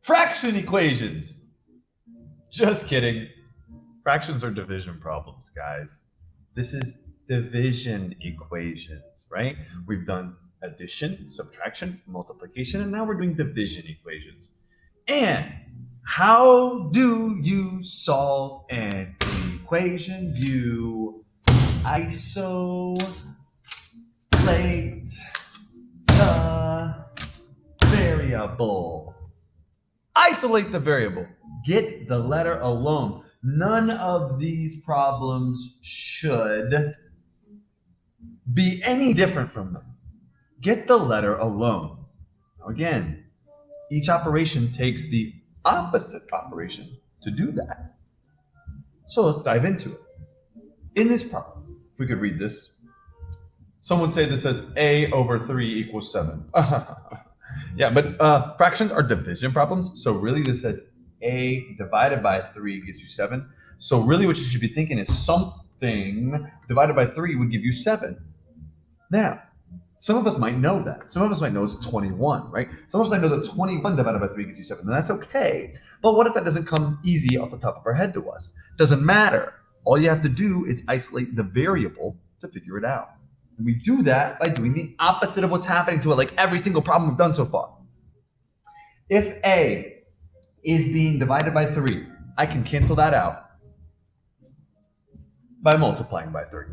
Fraction equations. Just kidding. Fractions are division problems, guys. This is division equations, right? We've done addition, subtraction, multiplication, and now we're doing division equations. And how do you solve an equation? You isolate the variable. Isolate the variable. Get the letter alone. None of these problems should be any different from them. Get the letter alone. Now again, each operation takes the opposite operation to do that. So let's dive into it. In this problem, if we could read this, some would say this says a over 3 equals 7. Yeah, but fractions are division problems. So really this says a divided by 3 gives you 7. So really what you should be thinking is something divided by 3 would give you 7. Now, some of us might know that. Some of us might know it's 21, right? Some of us might know that 21 divided by 3 gives you 7, and that's okay. But what if that doesn't come easy off the top of our head to us? Doesn't matter. All you have to do is isolate the variable to figure it out. And we do that by doing the opposite of what's happening to it, like every single problem we've done so far. If a is being divided by 3, I can cancel that out by multiplying by 3.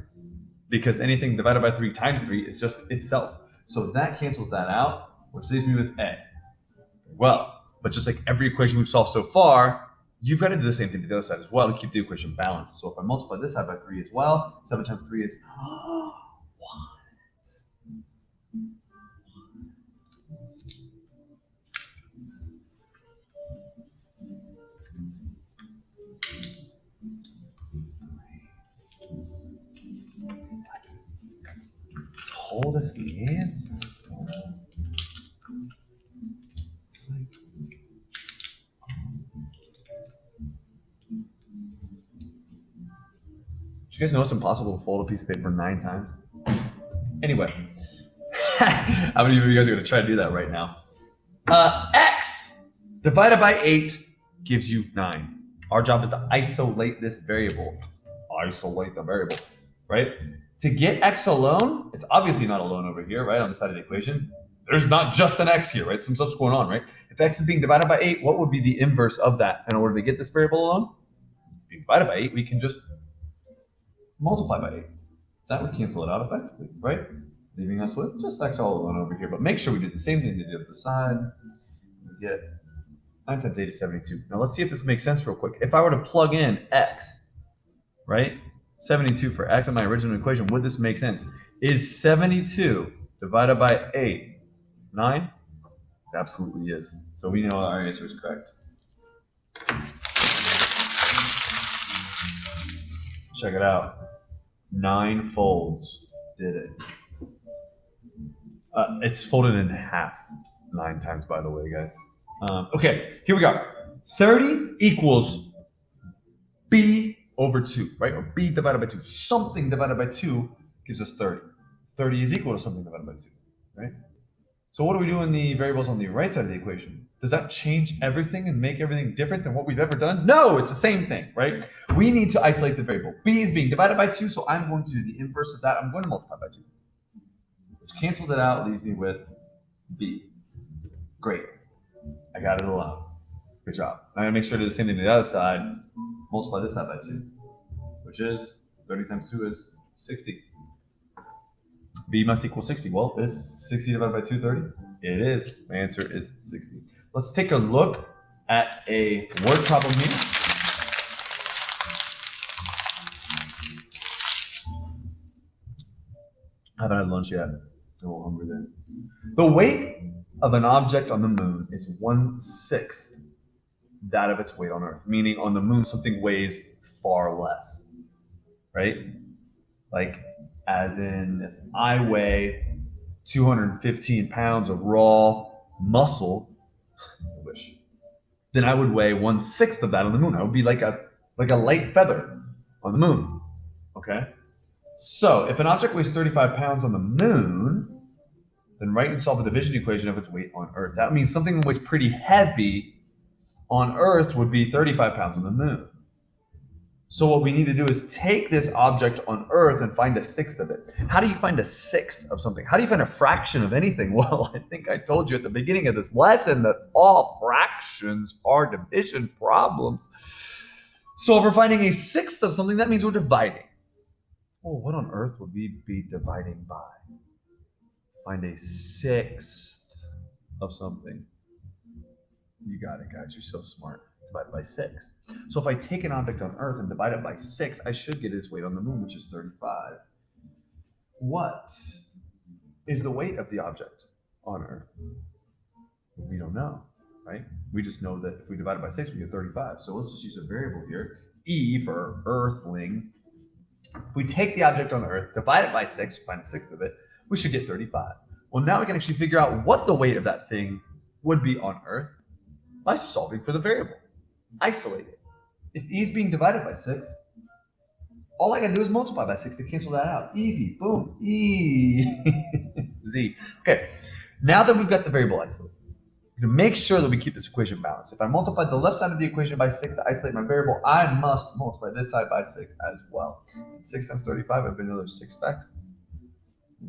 Because anything divided by 3 times 3 is just itself. So that cancels that out, which leaves me with a. Well, but just like every equation we've solved so far, you've got to do the same thing to the other side as well to keep the equation balanced. So if I multiply this side by 3 as well, 7 times 3 is what? Told us the answer. It's like, did you guys know it's impossible to fold a piece of paper 9 times? Anyway, how many of you guys are going to try to do that right now? X divided by 8 gives you 9. Our job is to isolate this variable. Isolate the variable, right? To get x alone, it's obviously not alone over here, right, on the side of the equation. There's not just an x here, right? Some stuff's going on, right? If x is being divided by 8, what would be the inverse of that in order to get this variable alone? If it's being divided by 8, we can just multiply by 8. That would cancel it out effectively, right? Leaving us with just x all alone over here. But make sure we do the same thing to the other side. We get 9 times 8 is 72. Now let's see if this makes sense real quick. If I were to plug in x, right? 72 for x in my original equation, would this make sense? Is 72 divided by 8 9? It absolutely is. So we know our answer is correct. Check it out. 9 folds did it. It's folded in half 9 times, by the way, guys. Okay, here we go. 30 equals b over 2, right? Or b divided by 2. Something divided by 2 gives us 30. 30 is equal to something divided by 2, right? So what do we do in the variables on the right side of the equation? Does that change everything and make everything different than what we've ever done? No, it's the same thing, right? We need to isolate the variable. B is being divided by 2, so I'm going to do the inverse of that. I'm going to multiply by 2. Which cancels it out, leaves me with b. Great. I got it alone. Good job. I'm going to make sure to do the same thing to the other side. Multiply this side by 2, which is 30 times 2 is 60. B must equal 60. Well, is 60 divided by 2 30? It is. My answer is 60. Let's take a look at a word problem here. I haven't had lunch yet. I'm a little hungry there. The weight of an object on the moon is 1/6 that of its weight on Earth, meaning on the moon something weighs far less, right? Like, as in, if I weigh 215 pounds of raw muscle, I wish, then I would weigh 1/6 of that on the moon. I would be like a light feather on the moon, okay? So if an object weighs 35 pounds on the moon, then write and solve the division equation of its weight on Earth. That means something weighs pretty heavy on Earth would be 35 pounds on the moon. So what we need to do is take this object on Earth and find a sixth of it. How do you find a sixth of something? How do you find a fraction of anything? Well, I think I told you at the beginning of this lesson that all fractions are division problems. So if we're finding a sixth of something, that means we're dividing. Well, what on earth would we be dividing by? Find a sixth of something. You got it, guys. You're so smart. Divided by 6. So if I take an object on Earth and divide it by 6, I should get its weight on the moon, which is 35. What is the weight of the object on Earth? We don't know, right? We just know that if we divide it by 6, we get 35. So let's just use a variable here, E for Earthling. If we take the object on Earth, divide it by 6, find a sixth of it, we should get 35. Well, now we can actually figure out what the weight of that thing would be on Earth by solving for the variable. Isolate it. If E is being divided by 6, all I got to do is multiply by 6 to cancel that out. Easy. Boom. E. Z. Okay. Now that we've got the variable isolated, to make sure that we keep this equation balanced, if I multiply the left side of the equation by 6 to isolate my variable, I must multiply this side by 6 as well. And 6 times 35, I've been another 6 facts.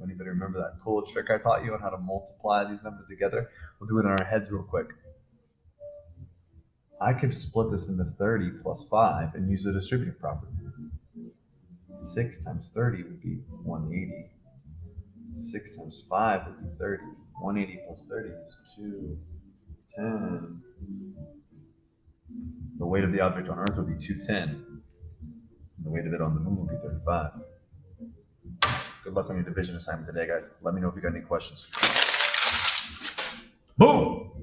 Anybody remember that cool trick I taught you on how to multiply these numbers together? We'll do it in our heads real quick. I could split this into 30 plus 5 and use the distributive property. 6 times 30 would be 180. 6 times 5 would be 30. 180 plus 30 is 210. The weight of the object on Earth would be 210. The weight of it on the moon would be 35. Good luck on your division assignment today, guys. Let me know if you got any questions. Boom!